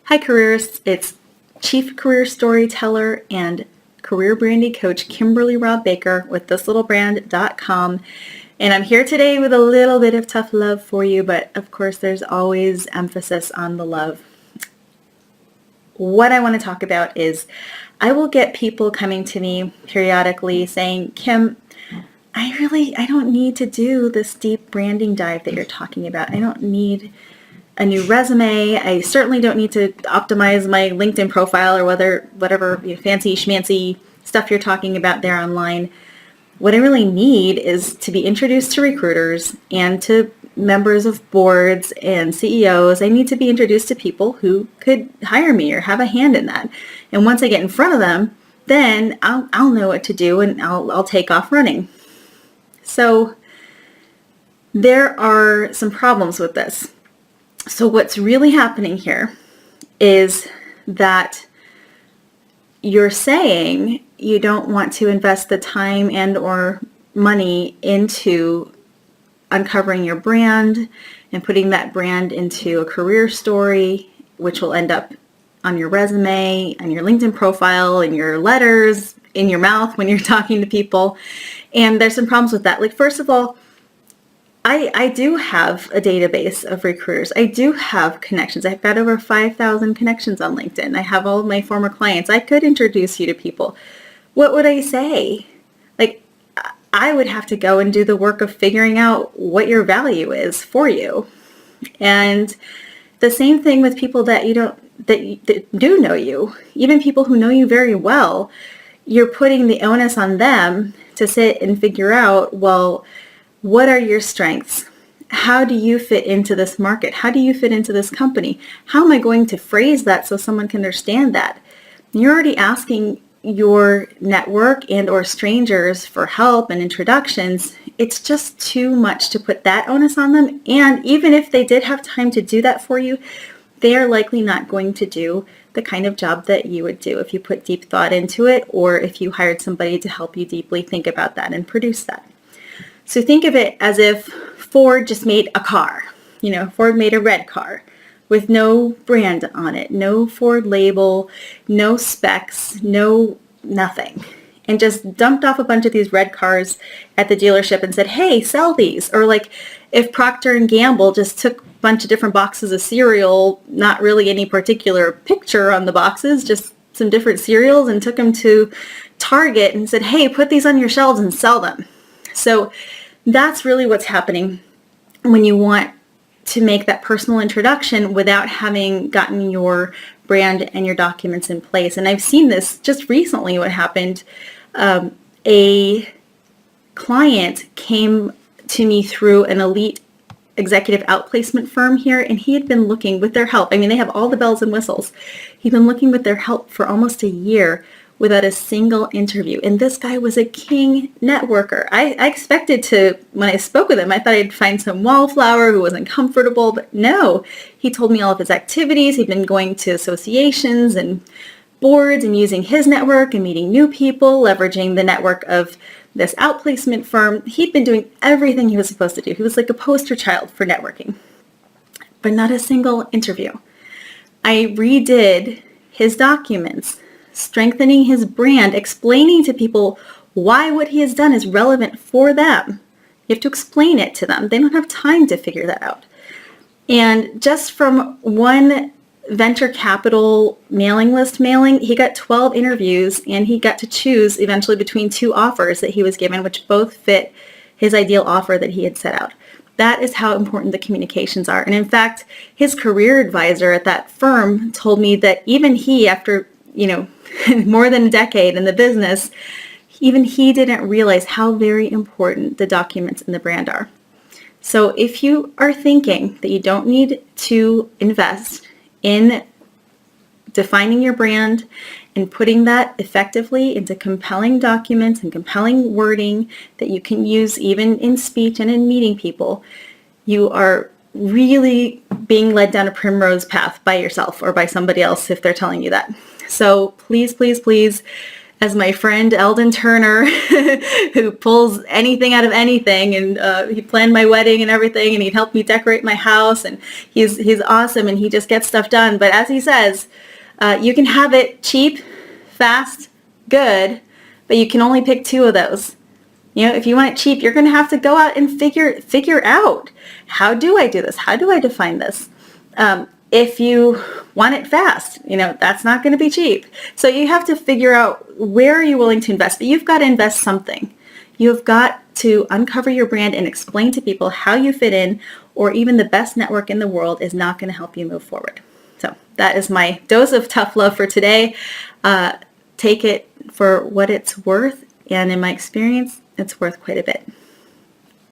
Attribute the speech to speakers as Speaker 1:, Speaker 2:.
Speaker 1: Hi careerists, it's Chief Career Storyteller and Career Branding Coach Kimberly Robb Baker with thislittlebrand.com, and I'm here today with a little bit of tough love for you, but of course there's always emphasis on the love. What I want to talk about is I will get people coming to me periodically saying, Kim, I don't need to do this deep branding dive that you're talking about. I don't need a new resume. I certainly don't need to optimize my LinkedIn profile or whatever fancy schmancy stuff you're talking about there online. What I really need is to be introduced to recruiters and to members of boards and CEOs. I need to be introduced to people who could hire me or have a hand in that. And once I get in front of them, then I'll know what to do and I'll take off running. So there are some problems with this. So what's really happening here is that you're saying you don't want to invest the time and or money into uncovering your brand and putting that brand into a career story, which will end up on your resume, on your LinkedIn profile, in your letters, in your mouth when you're talking to people. And there's some problems with that. Like, first of all, I do have a database of recruiters. I do have connections. I've got over 5,000 connections on LinkedIn. I have all of my former clients. I could introduce you to people. What would I say? Like, I would have to go and do the work of figuring out what your value is for you. And the same thing with people that that do know you, even people who know you very well. You're putting the onus on them to sit and figure out, well, what are your strengths? How do you fit into this market? How do you fit into this company? How am I going to phrase that so someone can understand that? You're already asking your network and or strangers for help and introductions. It's just too much to put that onus on them. And even if they did have time to do that for you, they are likely not going to do the kind of job that you would do if you put deep thought into it, or if you hired somebody to help you deeply think about that and produce that. So think of it as if Ford just made a car. Ford made a red car with no brand on it, no Ford label, no specs, no nothing. And just dumped off a bunch of these red cars at the dealership and said, hey, sell these. Or like if Procter & Gamble just took a bunch of different boxes of cereal, not really any particular picture on the boxes, just some different cereals, and took them to Target and said, hey, put these on your shelves and sell them. So that's really what's happening when you want to make that personal introduction without having gotten your brand and your documents in place. And I've seen this just recently. What happened, a client came to me through an elite executive outplacement firm here, and he had been looking with their help. I mean, they have all the bells and whistles. He'd been looking with their help for almost a year without a single interview. And this guy was a king networker. I expected to, when I spoke with him, I thought I'd find some wallflower who wasn't comfortable, but no. He told me all of his activities. He'd been going to associations and boards and using his network and meeting new people, leveraging the network of this outplacement firm. He'd been doing everything he was supposed to do. He was like a poster child for networking, but not a single interview. I redid his documents, strengthening his brand, explaining to people why what he has done is relevant for them. You have to explain it to them. They don't have time to figure that out. And just from one venture capital mailing list mailing, he got 12 interviews, and he got to choose eventually between two offers that he was given, which both fit his ideal offer that he had set out. That is how important the communications are. And in fact, his career advisor at that firm told me that even he, after more than a decade in the business, even he didn't realize how very important the documents and the brand are. So if you are thinking that you don't need to invest in defining your brand and putting that effectively into compelling documents and compelling wording that you can use even in speech and in meeting people, you are really being led down a primrose path by yourself or by somebody else if they're telling you that. So please, please, please as my friend Eldon Turner, who pulls anything out of anything, and he planned my wedding and everything, and he'd help me decorate my house, and he's awesome, and he just gets stuff done. But as he says, you can have it cheap, fast, good, but you can only pick 2 of those. You know, if you want it cheap, you're going to have to go out and figure out, how do I do this? How do I define this? If you want it fast, you know, that's not going to be cheap. So you have to figure out, where are you willing to invest? But you've got to invest something. You've got to uncover your brand and explain to people how you fit in, or even the best network in the world is not going to help you move forward. So that is my dose of tough love for today. Take it for what it's worth. And in my experience, it's worth quite a bit.